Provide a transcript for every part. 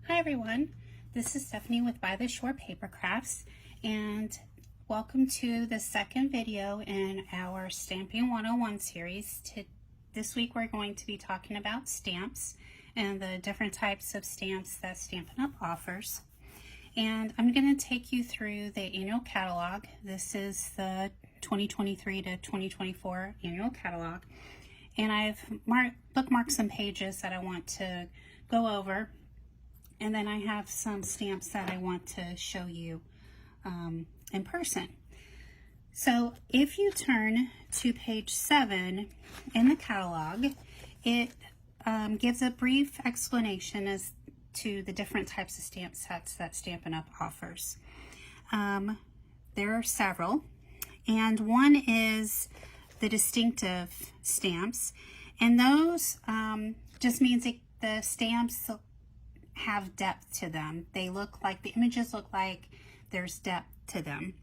Hi everyone, this is Stephanie with By the Shore Paper Crafts, and welcome to the second video in our Stamping 101 series. This week we're going to be talking about stamps and the different types of stamps that Stampin' Up! Offers. And I'm going to take you through the annual catalog. This is the 2023 to 2024 annual catalog. And I've bookmarked some pages that I want to go over. And then I have some stamps that I want to show you in person. So if you turn to page 7 in the catalog, it gives a brief explanation as to the different types of stamp sets that Stampin' Up! Offers. There are several, and one is the distinctive stamps, and those just means the stamps have depth to them. They look like, the images look like there's depth to them.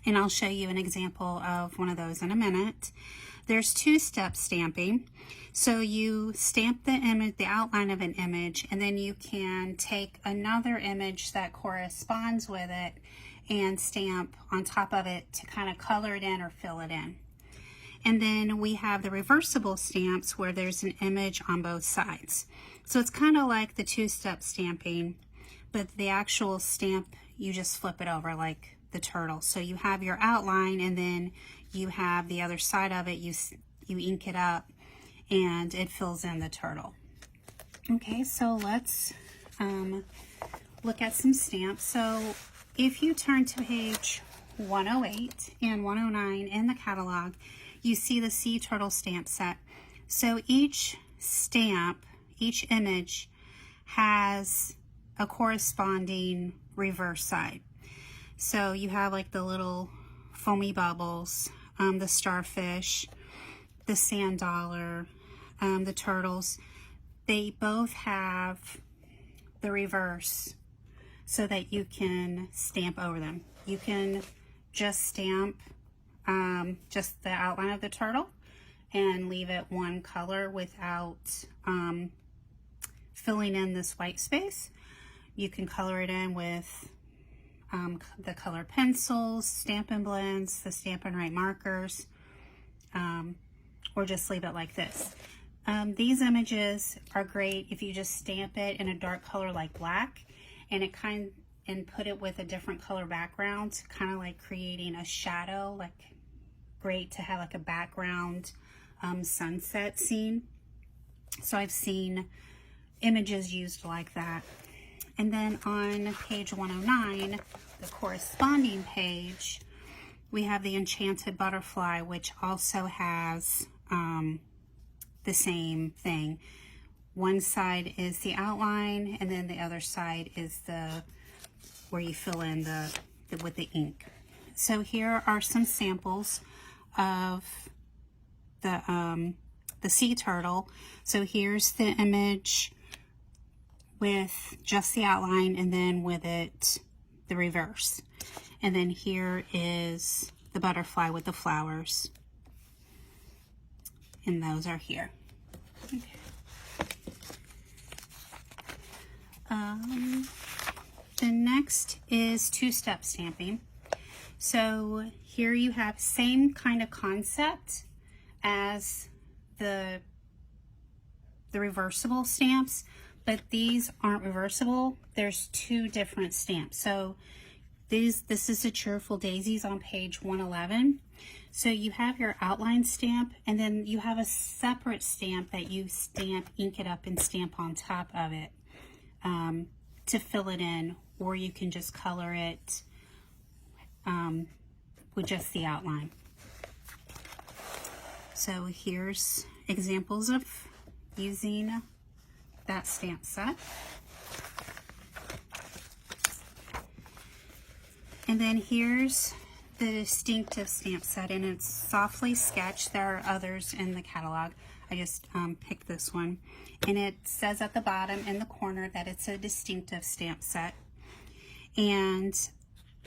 And I'll show you an example of one of those in a minute. There's two-step stamping. So you stamp the image, the outline of an image, and then you can take another image that corresponds with it and stamp on top of it to kind of color it in or fill it in. And then we have the reversible stamps where there's an image on both sides. So it's kind of like the two-step stamping, but the actual stamp, you just flip it over like the turtle. So you have your outline, and then you have the other side of it, you ink it up, and it fills in the turtle. Okay, so let's look at some stamps. So if you turn to page 108 and 109 in the catalog, you see the sea turtle stamp set. So each stamp, each image has a corresponding reverse side. So you have like the little foamy bubbles, the starfish, the sand dollar, the turtles. They both have the reverse so that you can stamp over them. You can just stamp just the outline of the turtle and leave it one color without filling in this white space. You can color it in with the color pencils, Stampin' Blends, the Stampin' Right markers, or just leave it like this. These images are great if you just stamp it in a dark color like black and put it with a different color background, kind of like creating a shadow, like great to have like a background sunset scene. So I've seen images used like that. And then on page 109, the corresponding page, we have the enchanted butterfly, which also has the same thing. One side is the outline, and then the other side is where you fill in with the ink. So here are some samples of the sea turtle. So here's the image with just the outline, and then with it the reverse. And then here is the butterfly with the flowers, and those are here. Okay. The next is two-step stamping. So here you have same kind of concept as the reversible stamps, but these aren't reversible. There's two different stamps. So this is the Cheerful Daisies on page 111. So you have your outline stamp, and then you have a separate stamp that you ink it up and stamp on top of it to fill it in, or you can just color it with just the outline. So here's examples of using that stamp set. And then here's the distinctive stamp set, and it's softly sketched. There are others in the catalog. I just picked this one. And it says at the bottom in the corner that it's a distinctive stamp set. And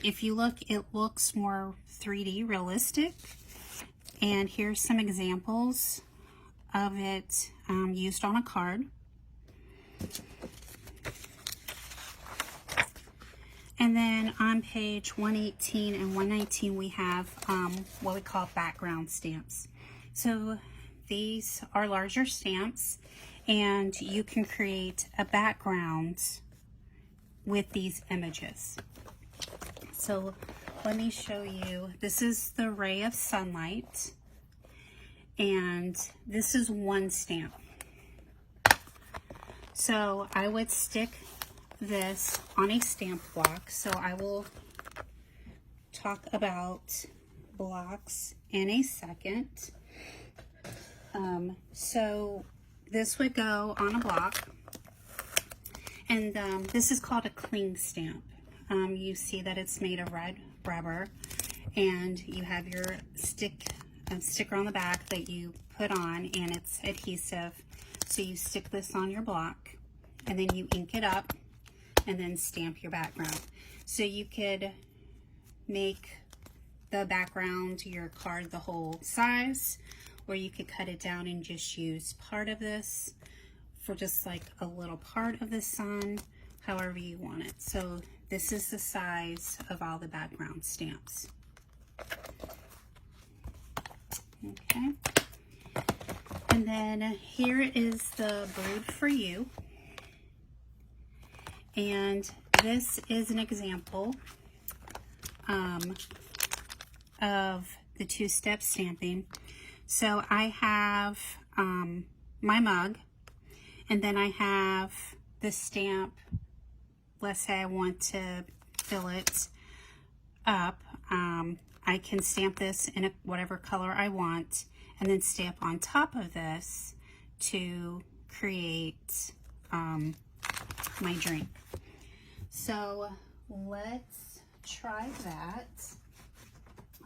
if you look, it looks more 3D realistic. And here's some examples of it used on a card. And then on page 118 and 119, we have what we call background stamps. So these are larger stamps, and you can create a background with these images. So let me show you. This is the ray of sunlight, and this is one stamp. So I would stick this on a stamp block. So I will talk about blocks in a second. So this would go on a block, and this is called a cling stamp. You see that it's made of red rubber, and you have your sticker on the back that you put on, and it's adhesive. So you stick this on your block, and then you ink it up, and then stamp your background. So you could make the background, your card, the whole size, or you could cut it down and just use part of this for just like a little part of the sun, however you want it. So this is the size of all the background stamps. Okay. And then here is the Brood for You. And this is an example of the two-step stamping. So I have my mug, and then I have the stamp. Let's say I want to fill it up. I can stamp this in whatever color I want, and then stamp on top of this to create my drink. So let's try that.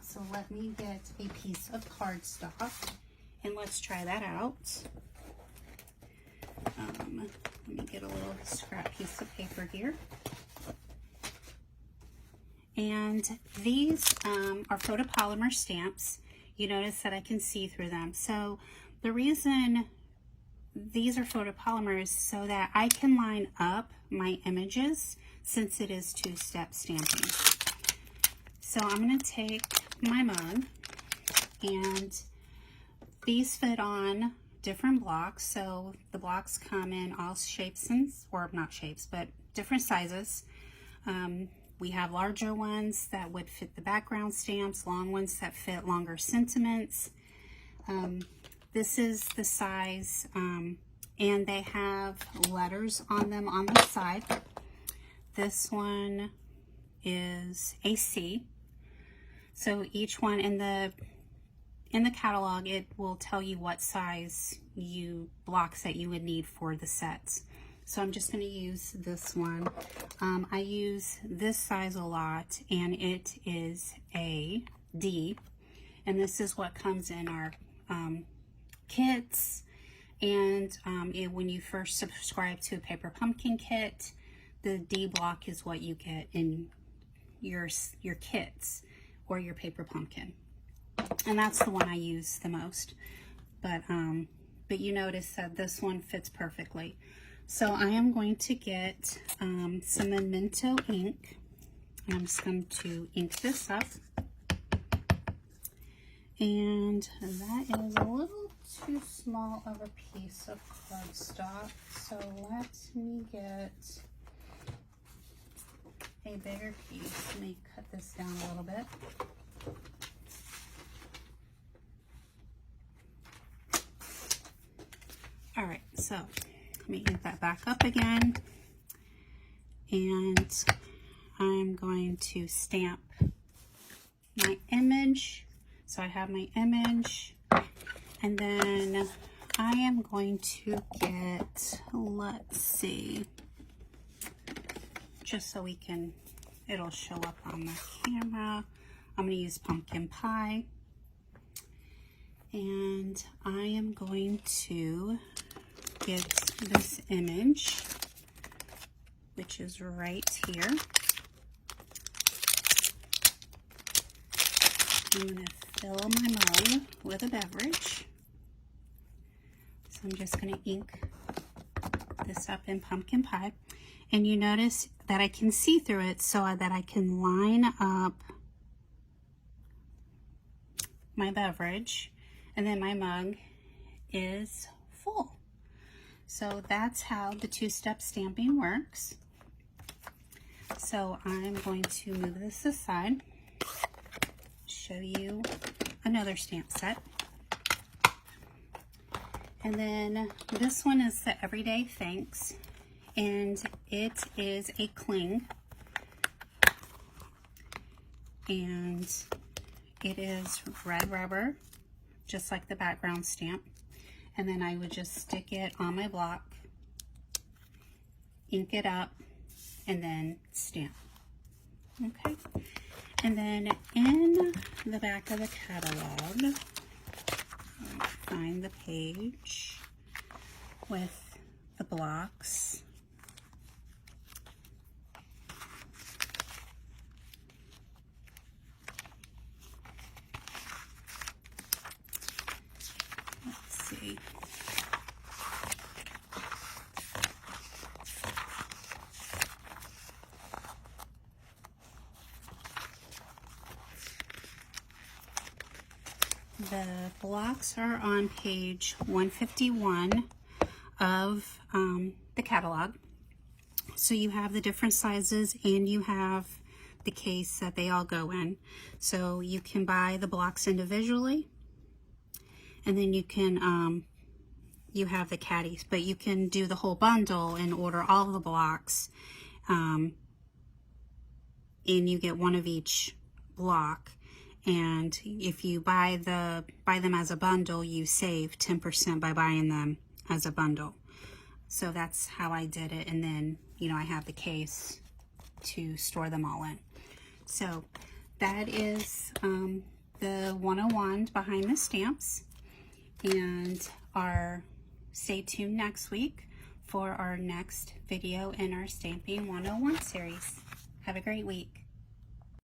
So let me get a piece of cardstock and let's try that out. Let me get a little scrap piece of paper here. And these are photopolymer stamps. You notice that I can see through them. So the reason these are photopolymers so that I can line up my images since it is two-step stamping. So I'm going to take my mug, and these fit on different blocks. So the blocks come in all shapes or not shapes, but different sizes. We have larger ones that would fit the background stamps, long ones that fit longer sentiments. This is the size, and they have letters on them on the side. This one is a C. So each one in the catalog, it will tell you what size blocks that you would need for the sets. So I'm just going to use this one. I use this size a lot, and it is a D. And this is what comes in our kits. And when you first subscribe to a Paper Pumpkin kit, the D block is what you get in your kits or your Paper Pumpkin. And that's the one I use the most. But you notice that this one fits perfectly. So I am going to get some Memento ink. I'm just going to ink this up. And that is a little too small of a piece of cardstock. So let me get a bigger piece. Let me cut this down a little bit. All right, so let me ink that back up again, and I'm going to stamp my image. So I have my image, and then I am going to get, let's see, just so it'll show up on the camera. I'm going to use pumpkin pie, and I am going to get this image, which is right here. I'm going to fill my mug with a beverage. So I'm just going to ink this up in pumpkin pie. And you notice that I can see through it so that I can line up my beverage, and then my mug is full. So that's how the two-step stamping works. So I'm going to move this aside, show you another stamp set. And then this one is the Everyday Thanks, and it is a cling, and it is red rubber, just like the background stamp. And then I would just stick it on my block, ink it up, and then stamp. Okay. And then in the back of the catalog, find the page with the blocks. Let's see. The blocks are on page 151 of the catalog. So you have the different sizes and you have the case that they all go in. So you can buy the blocks individually, and then you can, you have the caddies, but you can do the whole bundle and order all the blocks, and you get one of each block. And if you buy them as a bundle, you save 10% by buying them as a bundle. So that's how I did it. And then, you know, I have the case to store them all in. So that is the 101 behind the stamps. And stay tuned next week for our next video in our Stamping 101 series. Have a great week.